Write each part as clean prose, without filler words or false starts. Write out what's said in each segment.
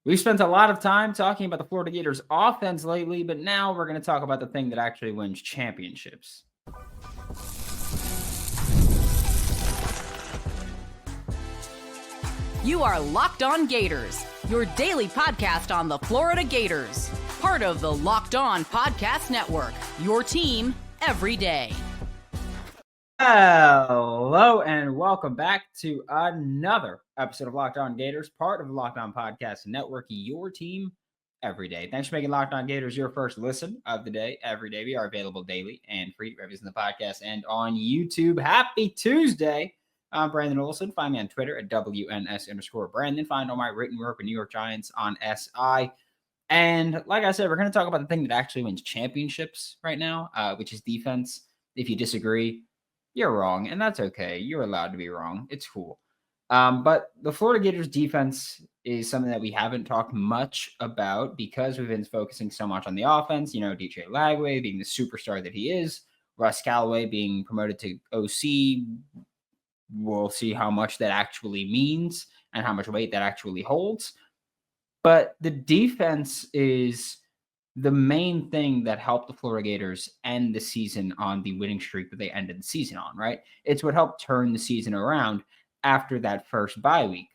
We've spent a lot of time talking about the Florida Gators offense lately, but now we're going to talk about the thing that actually wins championships. You are Locked On Gators, your daily podcast on the Florida Gators. Part of the Locked On Podcast Network, your team every day. Hello and welcome back to another episode of Locked On Gators, part of the Locked On Podcast Network, your team every day. Thanks for making Locked On Gators your first listen of the day every day. We are available daily and free reviews in the podcast and on YouTube. Happy Tuesday. I'm Brandon Olson. Find me on Twitter at WNS_Brandon. Find all my written work with New York Giants on SI. And like I said, we're going to talk about the thing that actually wins championships right now, which is defense. If you disagree, you're wrong, and that's okay. You're allowed to be wrong. It's cool. But the Florida Gators defense is something that we haven't talked much about because we've been focusing so much on the offense. You know, DJ Lagway being the superstar that he is, Russ Callaway being promoted to OC. We'll see how much that actually means and how much weight that actually holds. But the defense is the main thing that helped the Florida Gators end the season on the winning streak that they ended the season on, right? It's what helped turn the season around after that first bye week.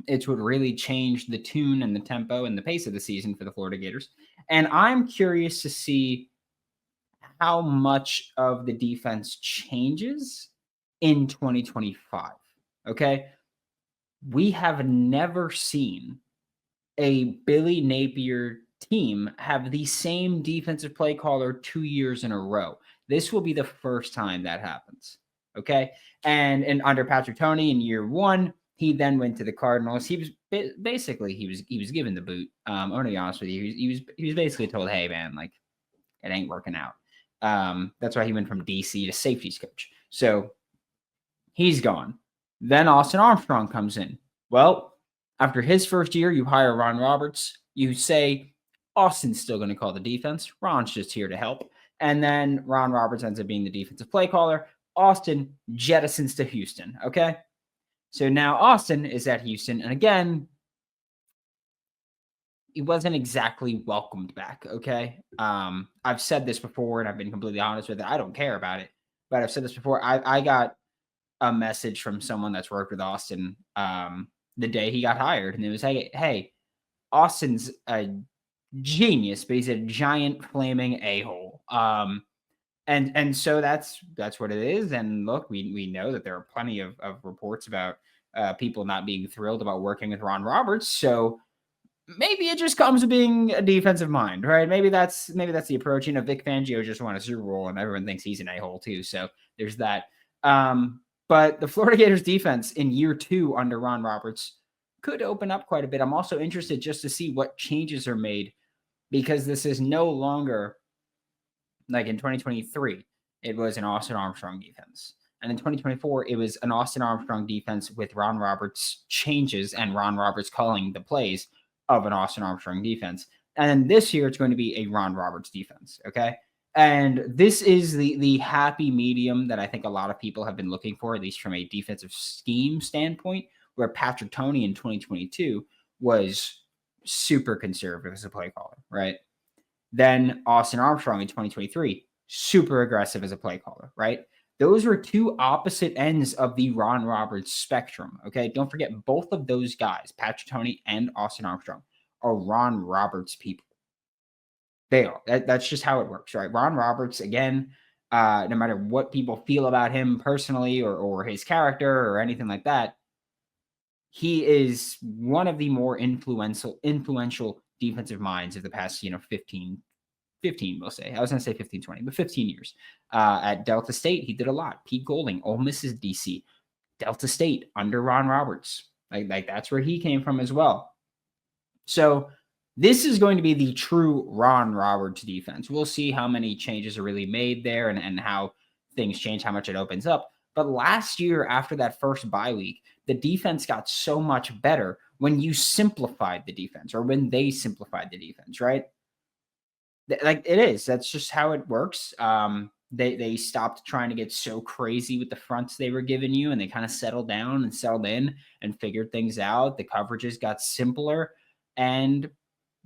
It's what really changed the tune and the tempo and the pace of the season for the Florida Gators. And I'm curious to see how much of the defense changes in 2025. Okay. We have never seen a Billy Napier team have the same defensive play caller 2 years in a row. This will be the first time that happens. Okay. And under Patrick Toney in year one, he then went to the Cardinals. He was basically he was given the boot. I'm gonna be honest with you. He was basically told, hey man, like it ain't working out. That's why he went from DC to safeties coach. So he's gone. Then Austin Armstrong comes in. Well, after his first year, you hire Ron Roberts. You say, Austin's still going to call the defense. Ron's just here to help. And then Ron Roberts ends up being the defensive play caller. Austin jettisons to Houston. Okay. So now Austin is at Houston. And again, he wasn't exactly welcomed back. Okay. I've said this before and I've been completely honest with it. I don't care about it. But I've said this before. I got a message from someone that's worked with Austin the day he got hired. And it was, hey, Austin's a genius, but he's a giant flaming a-hole. And so that's what it is. And look, we know that there are plenty of reports about people not being thrilled about working with Ron Roberts. So maybe it just comes to being a defensive mind, right? Maybe that's the approach. You know, Vic Fangio just won a Super Bowl and everyone thinks he's an a-hole too. So there's that. But the Florida Gators defense in year two under Ron Roberts could open up quite a bit. I'm also interested just to see what changes are made because this is no longer like in 2023, it was an Austin Armstrong defense. And in 2024, it was an Austin Armstrong defense with Ron Roberts changes and Ron Roberts calling the plays of an Austin Armstrong defense. And then this year, it's going to be a Ron Roberts defense. Okay. And this is the happy medium that I think a lot of people have been looking for, at least from a defensive scheme standpoint, where Patrick Toney in 2022 was super conservative as a play caller, right? Then Austin Armstrong in 2023, super aggressive as a play caller, right? Those were two opposite ends of the Ron Roberts spectrum, okay? Don't forget, both of those guys, Patrick Toney and Austin Armstrong, are Ron Roberts people. They are. That's just how it works, right? Ron Roberts, again, no matter what people feel about him personally or his character or anything like that, he is one of the more influential defensive minds of the past, 15, we'll say. I was going to say 15, 20, but 15 years. At Delta State, he did a lot. Pete Golding, Ole Miss's DC. Delta State under Ron Roberts. Like that's where he came from as well. So this is going to be the true Ron Roberts defense. We'll see how many changes are really made there and how things change, how much it opens up. But last year, after that first bye week, the defense got so much better when you simplified the defense or when they simplified the defense, right? Like it is. That's just how it works. They stopped trying to get so crazy with the fronts they were giving you, and they kind of settled down and settled in and figured things out. The coverages got simpler. and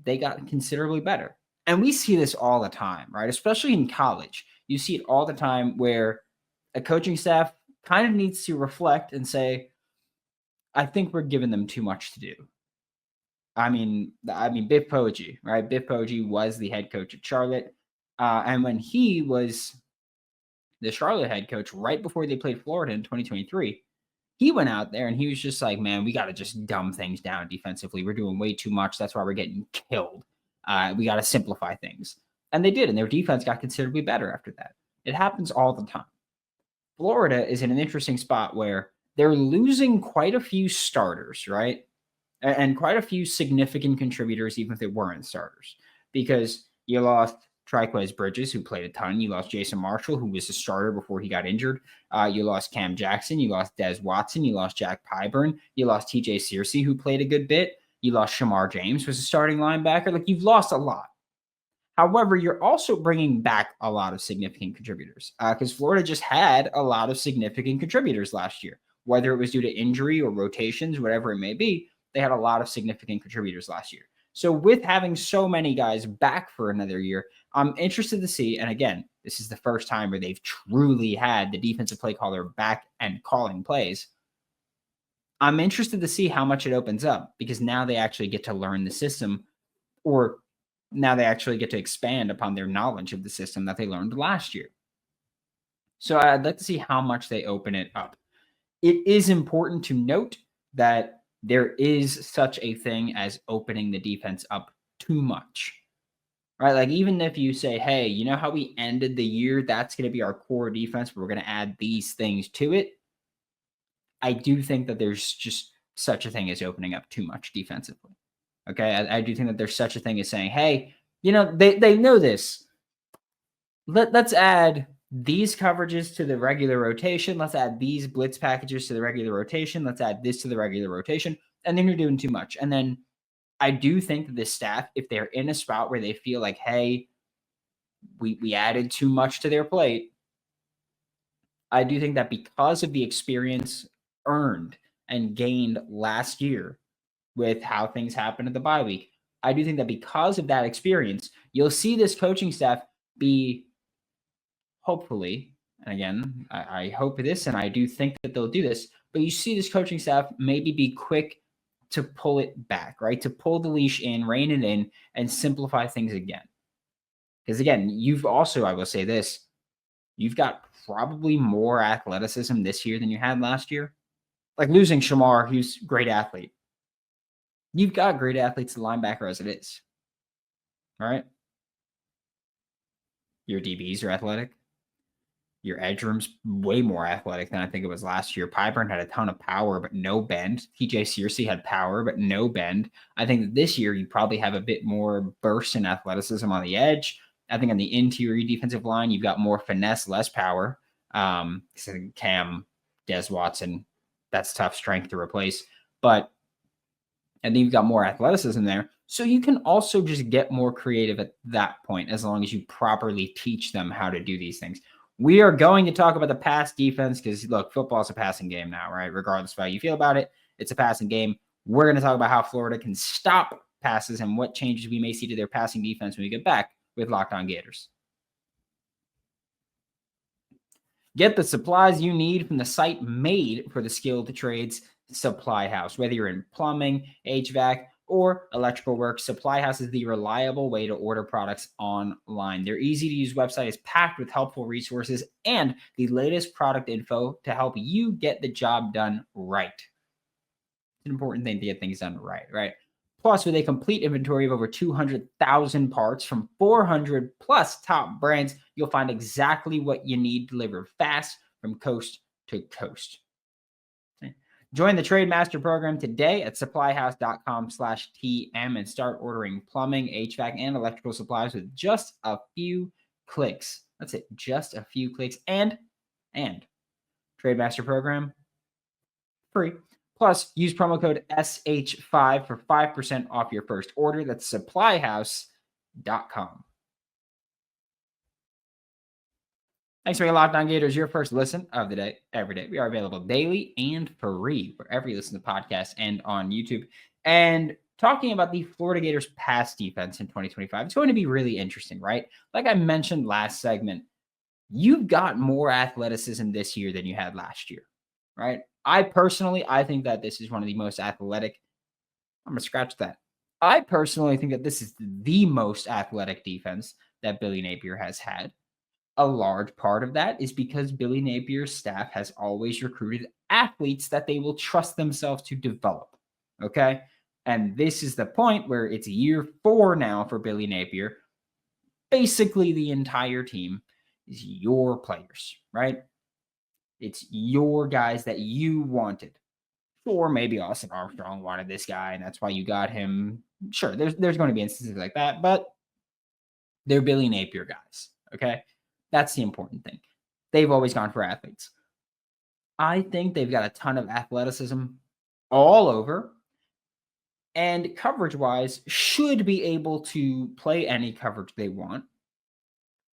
they got considerably better. And we see this all the time, right? Especially in college. You see it all the time where a coaching staff kind of needs to reflect and say, I think we're giving them too much to do. Biff Poggi, right? Biff Poggi was the head coach at Charlotte. And when he was the Charlotte head coach right before they played Florida in 2023, he went out there and he was just like, man, we got to just dumb things down defensively. We're doing way too much. That's why we're getting killed. We got to simplify things. And they did. And their defense got considerably better after that. It happens all the time. Florida is in an interesting spot where they're losing quite a few starters, right? And quite a few significant contributors, even if they weren't starters, because you lost Triquez Bridges, who played a ton. You lost Jason Marshall, who was a starter before he got injured. You lost Cam Jackson. You lost Des Watson. You lost Jack Pyburn. You lost TJ Searcy, who played a good bit. You lost Shamar James, who was a starting linebacker. Like, you've lost a lot. However, you're also bringing back a lot of significant contributors because Florida just had a lot of significant contributors last year, whether it was due to injury or rotations, whatever it may be. They had a lot of significant contributors last year. So with having so many guys back for another year, I'm interested to see, and again, this is the first time where they've truly had the defensive play caller back and calling plays. I'm interested to see how much it opens up because now they actually get to learn the system, or now they actually get to expand upon their knowledge of the system that they learned last year. So I'd like to see how much they open it up. It is important to note that there is such a thing as opening the defense up too much, right? Like, even if you say, hey, you know how we ended the year? That's going to be our core defense, but we're going to add these things to it. I do think that there's just such a thing as opening up too much defensively. Okay. I do think that there's such a thing as saying, hey, you know, they know this. Let's add these coverages to the regular rotation. Let's add these blitz packages to the regular rotation. Let's add this to the regular rotation. And then you're doing too much. And then I do think that this staff, if they're in a spot where they feel like, hey, we added too much to their plate, I do think that because of the experience earned and gained last year with how things happened at the bye week, I do think that because of that experience, you'll see this coaching staff be, hopefully, and again, I hope this, and I do think that they'll do this, but you see this coaching staff maybe be quick to pull it back, right? To pull the leash in, rein it in, and simplify things again. Because again, you've also, I will say this, you've got probably more athleticism this year than you had last year. Like losing Shamar, who's a great athlete. You've got great athletes at linebacker as it is. All right. Your DBs are athletic. Your edge room's way more athletic than I think it was last year. Pyburn had a ton of power, but no bend. TJ Searcy had power, but no bend. I think that this year you probably have a bit more burst and athleticism on the edge. I think on the interior defensive line, you've got more finesse, less power. Cam, Des Watson, that's tough strength to replace. But I think you've got more athleticism there. So you can also just get more creative at that point as long as you properly teach them how to do these things. We are going to talk about the pass defense because, look, football is a passing game now, right? Regardless of how you feel about it, it's a passing game. We're going to talk about how Florida can stop passes and what changes we may see to their passing defense when we get back with Locked On Gators. Get the supplies you need from the site made for the skilled trades, Supply House. Whether you're in plumbing, HVAC, or electrical work, Supply House is the reliable way to order products online. Their easy-to-use website is packed with helpful resources and the latest product info to help you get the job done right. It's an important thing to get things done right? Plus, with a complete inventory of over 200,000 parts from 400 plus top brands, you'll find exactly what you need delivered fast from coast to coast. Join the Trade Master program today at supplyhouse.com/TM and start ordering plumbing, HVAC, and electrical supplies with just a few clicks. That's it, just a few clicks. And Trade Master program, free. Plus, use promo code SH5 for 5% off your first order. That's supplyhouse.com. Thanks for Locked On Gators, your first listen of the day, every day. We are available daily and free wherever you listen to podcasts and on YouTube. And talking about the Florida Gators pass defense in 2025, it's going to be really interesting, right? Like I mentioned last segment, you've got more athleticism this year than you had last year, right? I think that this is one of the most athletic. I'm going to scratch that. I personally think that this is the most athletic defense that Billy Napier has had. A large part of that is because Billy Napier's staff has always recruited athletes that they will trust themselves to develop. Okay. And this is the point where it's year 4 now for Billy Napier. Basically, the entire team is your players, right? It's your guys that you wanted. Or maybe Austin Armstrong wanted this guy, and that's why you got him. Sure, there's going to be instances like that, but they're Billy Napier guys. Okay. That's the important thing. They've always gone for athletes. I think they've got a ton of athleticism all over, and coverage-wise should be able to play any coverage they want,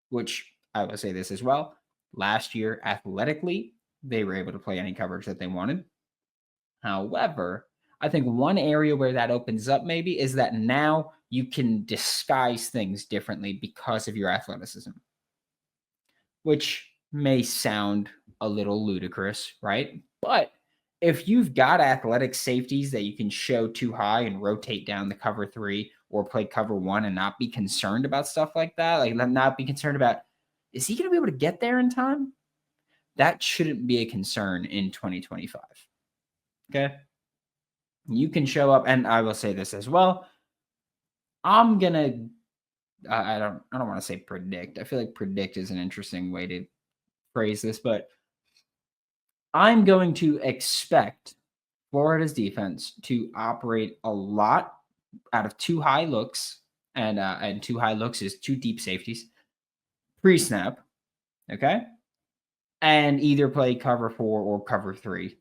which I will say this as well. Last year, athletically, they were able to play any coverage that they wanted. However, I think one area where that opens up maybe is that now you can disguise things differently because of your athleticism, which may sound a little ludicrous, right? But if you've got athletic safeties that you can show too high and rotate down the cover 3 or play cover 1 and not be concerned about stuff like that, like not be concerned about, is he going to be able to get there in time? That shouldn't be a concern in 2025. Okay. You can show up, and I will say this as well. I'm going to, I don't want to say predict. I feel like predict is an interesting way to phrase this, but I'm going to expect Florida's defense to operate a lot out of 2 high looks, and 2 high looks is 2 deep safeties pre-snap, okay, and either play cover 4 or cover 3,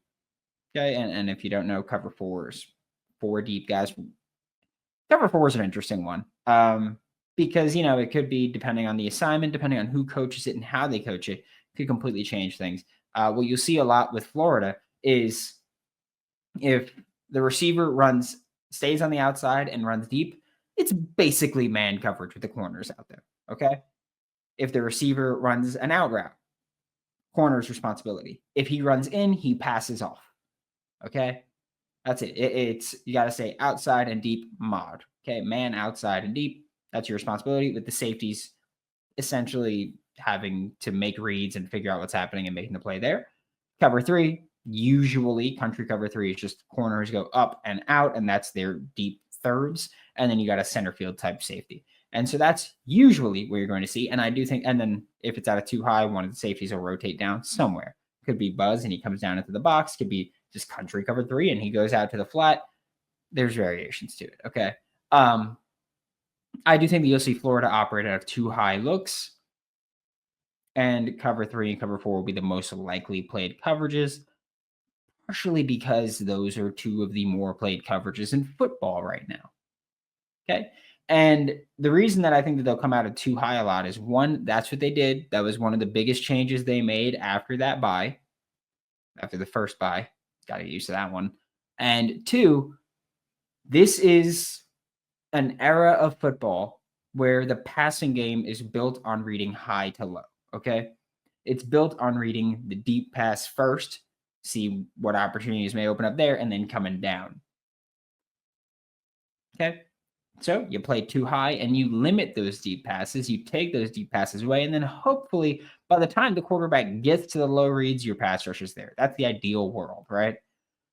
okay. And if you don't know, cover 4 is 4 deep guys. Cover 4 is an interesting one. Because, it could be depending on the assignment, depending on who coaches it and how they coach it, could completely change things. What you'll see a lot with Florida is if the receiver stays on the outside and runs deep, it's basically man coverage with the corners out there, okay? If the receiver runs an out route, corner's responsibility. If he runs in, he passes off, okay? That's it. It's you got to say outside and deep mod, okay? Man outside and deep. That's your responsibility, with the safeties essentially having to make reads and figure out what's happening and making the play there. Cover 3, usually country cover 3 is just corners go up and out, and that's their deep thirds. And then you got a center field type safety. And so that's usually where you're going to see. And I do think, and then if it's out of too high, one of the safeties will rotate down somewhere. Could be Buzz and he comes down into the box. Could be just country cover 3 and he goes out to the flat. There's variations to it. Okay. I do think that you'll see Florida operate out of 2 high looks, and cover 3 and cover 4 will be the most likely played coverages, partially because those are 2 of the more played coverages in football right now. Okay. And the reason that I think that they'll come out of 2 high a lot is, 1, that's what they did. That was one of the biggest changes they made after that bye, after the first bye. Got to get used to that one. And 2, this is an era of football where the passing game is built on reading high to low, okay? It's built on reading the deep pass first, see what opportunities may open up there, and then coming down. Okay? So you play 2 high and you limit those deep passes. You take those deep passes away, and then hopefully by the time the quarterback gets to the low reads, your pass rush is there. That's the ideal world, right?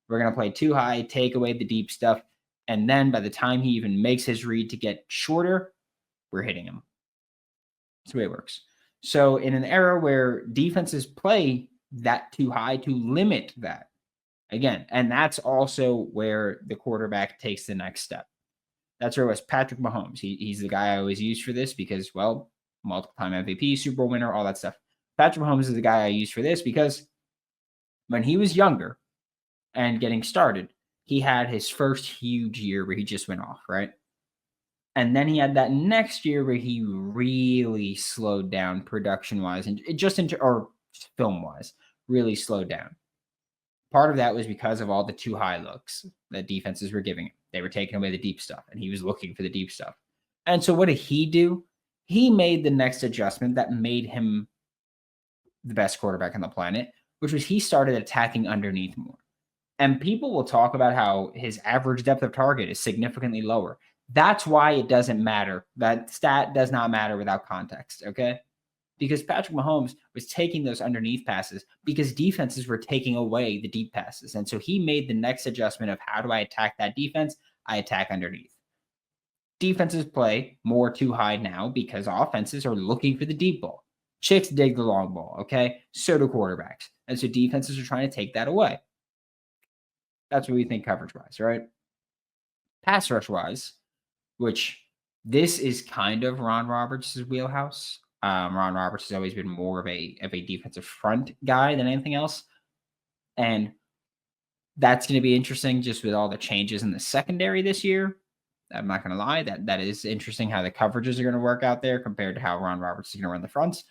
We're going to play 2 high, take away the deep stuff, and then by the time he even makes his read to get shorter, we're hitting him. That's the way it works. So in an era where defenses play that 2 high to limit that, again, and that's also where the quarterback takes the next step. That's where it was Patrick Mahomes. He's the guy I always use for this because, well, multiple-time MVP, Super Bowl winner, all that stuff. Patrick Mahomes is the guy I use for this because when he was younger and getting started, he had his first huge year where he just went off, right? And then he had that next year where he really slowed down production-wise and or film-wise, really slowed down. Part of that was because of all the 2 high looks that defenses were giving him. They were taking away the deep stuff, and he was looking for the deep stuff. And so what did he do? He made the next adjustment that made him the best quarterback on the planet, which was he started attacking underneath more. And people will talk about how his average depth of target is significantly lower. That's why it doesn't matter. That stat does not matter without context, okay? Because Patrick Mahomes was taking those underneath passes because defenses were taking away the deep passes. And so he made the next adjustment of how do I attack that defense? I attack underneath. Defenses play more too high now because offenses are looking for the deep ball. Chicks dig the long ball, okay? So do quarterbacks. And so defenses are trying to take that away. That's what we think coverage-wise, right? Pass rush-wise, which this is kind of Ron Roberts' wheelhouse. Ron Roberts has always been more of a defensive front guy than anything else. And that's going to be interesting just with all the changes in the secondary this year. I'm not going to lie. That is interesting how the coverages are going to work out there compared to how Ron Roberts is going to run the fronts.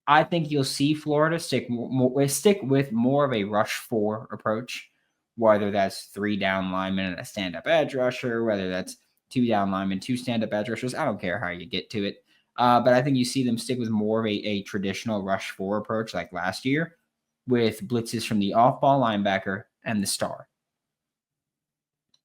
I think you'll see Florida stick with more of a rush 4 approach, whether that's 3 down linemen and a stand-up edge rusher, whether that's 2 down linemen, 2 stand-up edge rushers. I don't care how you get to it. But I think you see them stick with more of a traditional rush 4 approach like last year with blitzes from the off-ball linebacker and the star.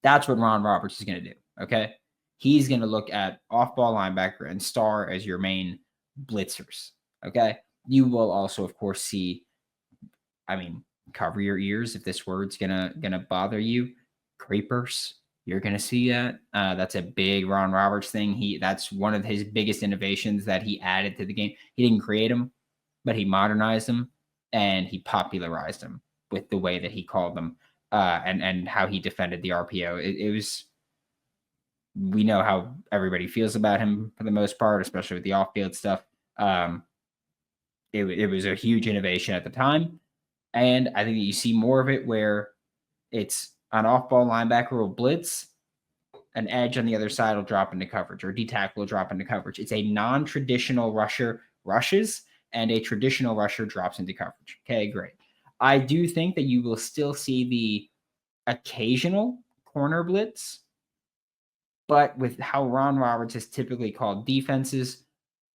That's what Ron Roberts is going to do, okay? He's going to look at off-ball linebacker and star as your main blitzers, okay? You will also, of course, see, cover your ears if this word's gonna bother you. Creepers, you're gonna see that. That's a big Ron Roberts thing. That's one of his biggest innovations that he added to the game. He didn't create them, but he modernized them and he popularized them with the way that he called them and how he defended the RPO. It was. We know how everybody feels about him for the most part, especially with the off-field stuff. It was a huge innovation at the time. And I think that you see more of it where it's an off-ball linebacker will blitz, an edge on the other side will drop into coverage, or a D-tackle will drop into coverage. It's a non-traditional rusher rushes, and a traditional rusher drops into coverage. Okay, great. I do think that you will still see the occasional corner blitz, but with how Ron Roberts has typically called defenses,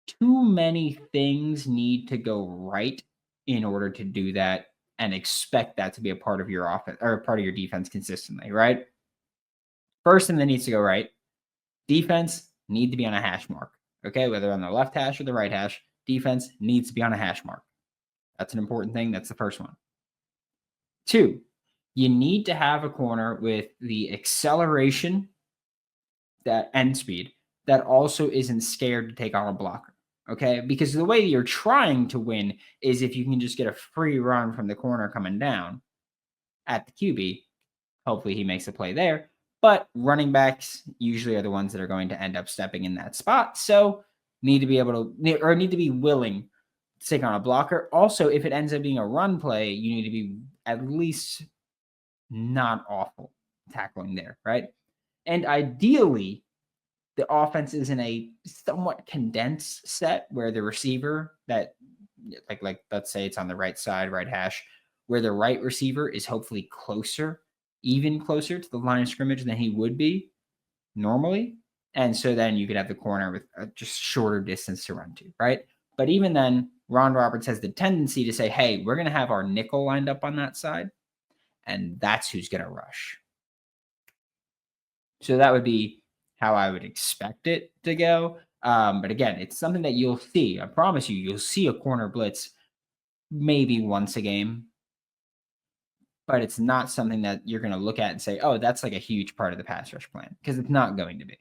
too many things need to go right in order to do that and expect that to be a part of your offense or a part of your defense consistently, right? First thing that needs to go right, defense need to be on a hash mark, okay? Whether on the left hash or the right hash, defense needs to be on a hash mark. That's an important thing. That's the first one. 2, you need to have a corner with the acceleration that end speed that also isn't scared to take on a blocker. Okay, because the way you're trying to win is if you can just get a free run from the corner coming down at the QB. Hopefully he makes a play there. But running backs usually are the ones that are going to end up stepping in that spot. So need to be willing to take on a blocker. Also, if it ends up being a run play, you need to be at least not awful tackling there, right? And ideally, the offense is in a somewhat condensed set where the receiver that, like let's say it's on the right side, right hash, where the right receiver is hopefully even closer to the line of scrimmage than he would be normally. And so then you could have the corner with a just shorter distance to run to, right? But even then, Ron Roberts has the tendency to say, hey, we're going to have our nickel lined up on that side, and that's who's going to rush. So that would be how I would expect it to go. But again, it's something that you'll see. I promise you'll see a corner blitz maybe once a game. But it's not something that you're going to look at and say, oh, that's like a huge part of the pass rush plan. Because it's not going to be.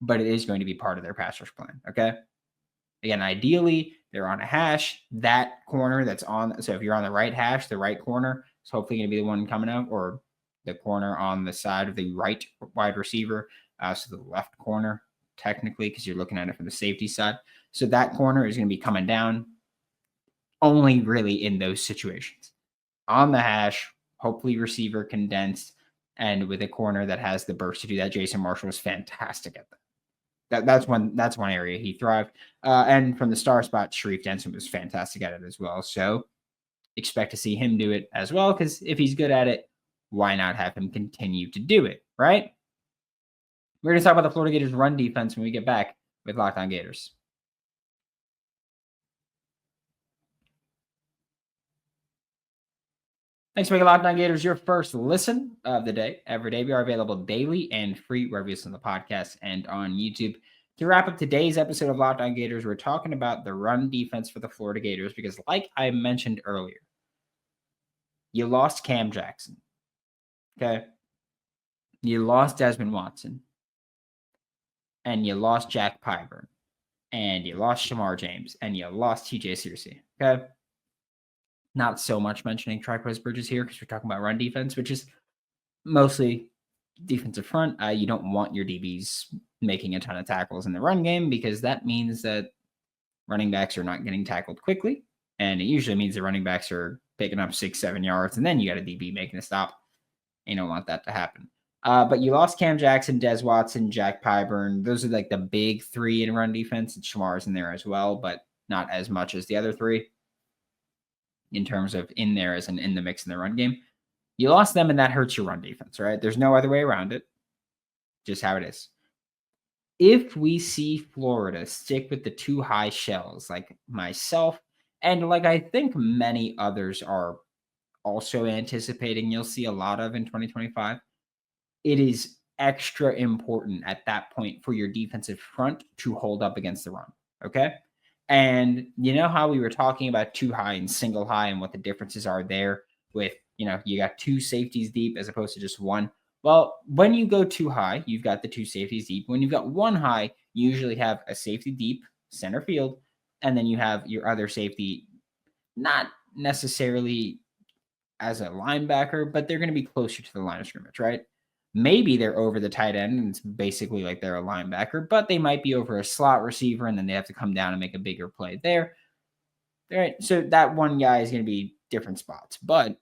But it is going to be part of their pass rush plan. Okay? Again, ideally, they're on a hash. That corner that's on. So if you're on the right hash, the right corner is hopefully going to be the one coming up. Or the corner on the side of the right wide receiver. So the left corner, technically, because you're looking at it from the safety side. So that corner is going to be coming down only really in those situations. On the hash, hopefully receiver condensed, and with a corner that has the burst to do that. Jason Marshall was fantastic at that. That's one area he thrived. And from the star spot, Sharif Denson was fantastic at it as well. So expect to see him do it as well, because if he's good at it, why not have him continue to do it, right? We're going to talk about the Florida Gators run defense when we get back with Locked On Gators. Thanks for making Locked On Gators your first listen of the day. Every day, we are available daily and free wherever you listen to the podcast and on YouTube. To wrap up today's episode of Locked On Gators, we're talking about the run defense for the Florida Gators because, like I mentioned earlier, you lost Cam Jackson. Okay. You lost Desmond Watson. And you lost Jack Pyburn. And you lost Shamar James. And you lost TJ Searcy. Okay. Not so much mentioning Triquez Bridges here because we're talking about run defense, which is mostly defensive front. You don't want your DBs making a ton of tackles in the run game because that means that running backs are not getting tackled quickly. And it usually means the running backs are picking up 6-7 yards, and then you got a DB making a stop. You don't want that to happen. But you lost Cam Jackson, Des Watson, Jack Pyburn. Those are like the big three in run defense. And Shamar's in there as well, but not as much as the other three in terms of in there as in the mix in the run game. You lost them, and that hurts your run defense, right? There's no other way around it. Just how it is. If we see Florida stick with the two high shells, like myself, and like I think many others are also anticipating you'll see a lot of in 2025, it is extra important at that point for your defensive front to hold up against the run, okay? And you know how we were talking about two high and single high and what the differences are there with, you got two safeties deep as opposed to just one. Well, when you go too high, you've got the two safeties deep. When you've got one high, you usually have a safety deep, center field, and then you have your other safety, not necessarily as a linebacker, but they're going to be closer to the line of scrimmage, right? Maybe they're over the tight end and it's basically like they're a linebacker, but they might be over a slot receiver and then they have to come down and make a bigger play there. All right, so that one guy is going to be different spots. But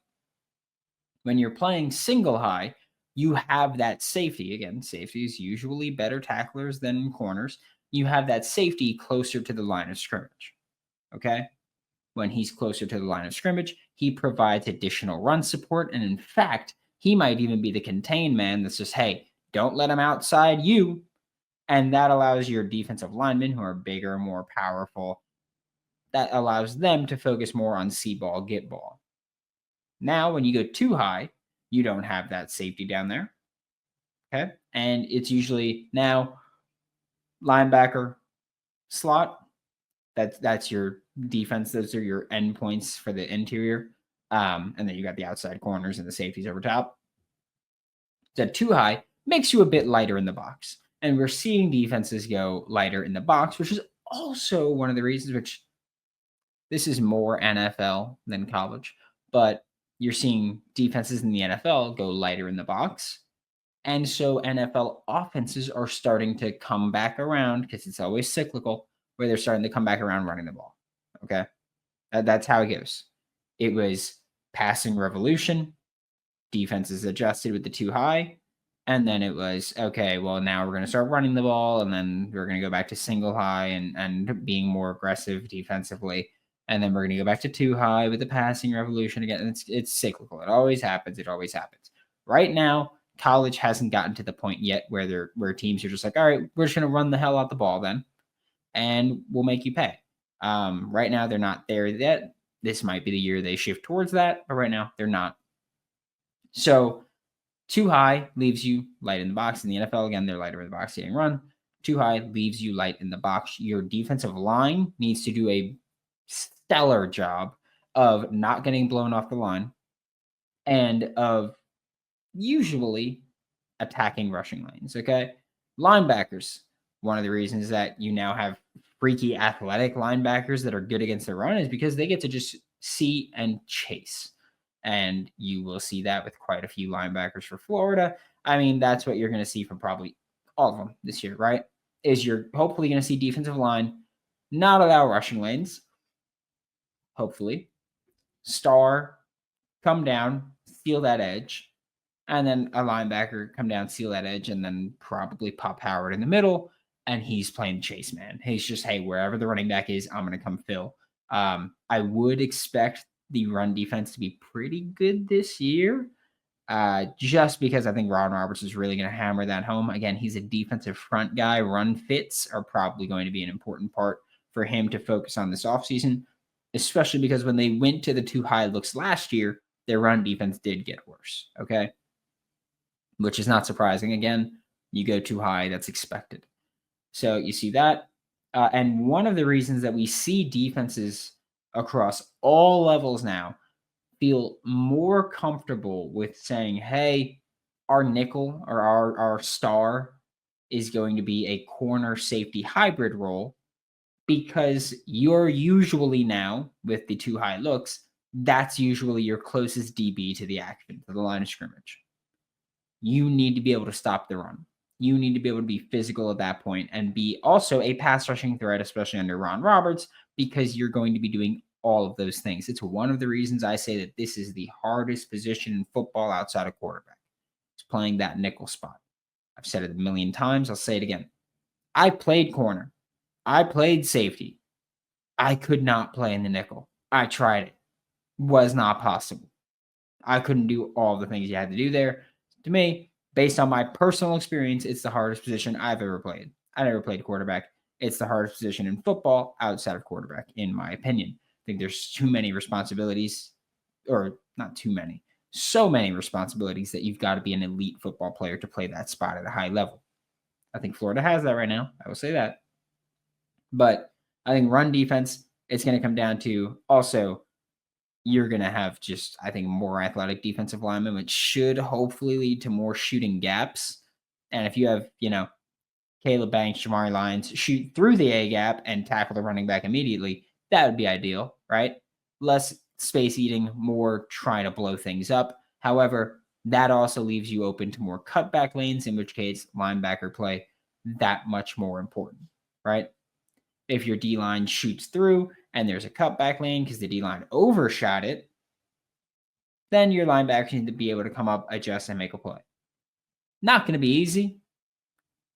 when you're playing single high, you have that safety. Again, safety is usually better tacklers than corners. You have that safety closer to the line of scrimmage, okay? When he's closer to the line of scrimmage, he provides additional run support. And in fact, he might even be the contain man that's just, hey, don't let him outside you. And that allows your defensive linemen, who are bigger, more powerful, that allows them to focus more on see ball, get ball. Now, when you go too high, you don't have that safety down there. Okay. And it's usually now linebacker, slot. That's your defense. Those are your endpoints for the interior. And then you got the outside corners and the safeties over top. So too high makes you a bit lighter in the box. And we're seeing defenses go lighter in the box, which is also one of the reasons which this is more NFL than college, but you're seeing defenses in the NFL go lighter in the box. And so NFL offenses are starting to come back around because it's always cyclical where they're starting to come back around running the ball. Okay. That's how it goes. It was passing revolution. Defenses adjusted with the too high. And then it was, okay, well, now we're going to start running the ball. And then we're going to go back to single high and being more aggressive defensively. And then we're going to go back to too high with the passing revolution again. It's cyclical. It always happens. It always happens. Right now, college hasn't gotten to the point yet where teams are just like, all right, we're just going to run the hell out the ball then, and we'll make you pay. Right now, they're not there yet. This might be the year they shift towards that, but right now, they're not. So too high leaves you light in the box. In the NFL, again, they're lighter in the box getting run. Too high leaves you light in the box. Your defensive line needs to do a stellar job of not getting blown off the line and of usually attacking rushing lanes, okay? Linebackers, one of the reasons that you now have freaky athletic linebackers that are good against the run is because they get to just see and chase. And you will see that with quite a few linebackers for Florida. I mean, that's what you're going to see from probably all of them this year, right? Is you're hopefully going to see defensive line not allow rushing lanes. Hopefully. Star, come down, steal that edge. And then a linebacker come down, steal that edge, and then probably pop Howard in the middle. And he's playing chase man. He's just, hey, wherever the running back is, I'm going to come fill. I would expect the run defense to be pretty good this year. just because I think Ron Roberts is really going to hammer that home. Again, he's a defensive front guy. Run fits are probably going to be an important part for him to focus on this offseason, especially because when they went to the too high looks last year, their run defense did get worse, okay? Which is not surprising. Again, you go too high, that's expected. So you see that. And one of the reasons that we see defenses across all levels now feel more comfortable with saying, hey, our nickel or our star is going to be a corner safety hybrid role, because you're usually now, with the too high looks, that's usually your closest DB to the action, to the line of scrimmage. You need to be able to stop the run. You need to be able to be physical at that point and be also a pass rushing threat, especially under Ron Roberts, because you're going to be doing all of those things. It's one of the reasons I say that this is the hardest position in football outside of quarterback. It's playing that nickel spot. I've said it a million times. I'll say it again. I played corner. I played safety. I could not play in the nickel. I tried it. Was not possible. I couldn't do all the things you had to do there. To me, based on my personal experience, it's the hardest position I've ever played. I never played quarterback. It's the hardest position in football outside of quarterback, in my opinion. I think there's too many responsibilities, or not too many, so many responsibilities that you've got to be an elite football player to play that spot at a high level. I think Florida has that right now. I will say that. But I think run defense, it's going to come down to also you're going to have just, I think, more athletic defensive linemen, which should hopefully lead to more shooting gaps. And if you have, Caleb Banks, Jamari Lyons shoot through the A gap and tackle the running back immediately, that would be ideal, right? Less space eating, more trying to blow things up. However, that also leaves you open to more cutback lanes, in which case linebacker play that much more important, right? If your D-line shoots through and there's a cutback lane because the D-line overshot it, then your linebackers need to be able to come up, adjust, and make a play. Not going to be easy,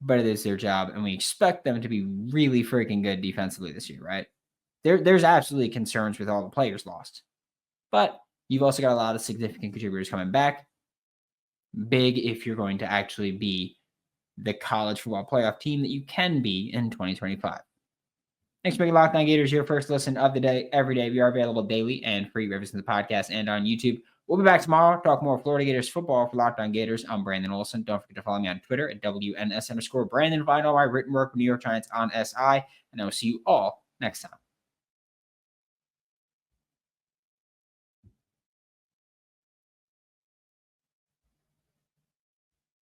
but it is their job, and we expect them to be really freaking good defensively this year, right? There's absolutely concerns with all the players lost. But you've also got a lot of significant contributors coming back. Big if you're going to actually be the college football playoff team that you can be in 2025. Thanks for making Locked On Gators your first listen of the day. Every day, we are available daily and free wherever listen to the podcast and on YouTube. We'll be back tomorrow, talk more Florida Gators football for Locked On Gators. I'm Brandon Olson. Don't forget to follow me on Twitter at WNS_Brandon. Find all my written work with New York Giants on SI, and I will see you all next time.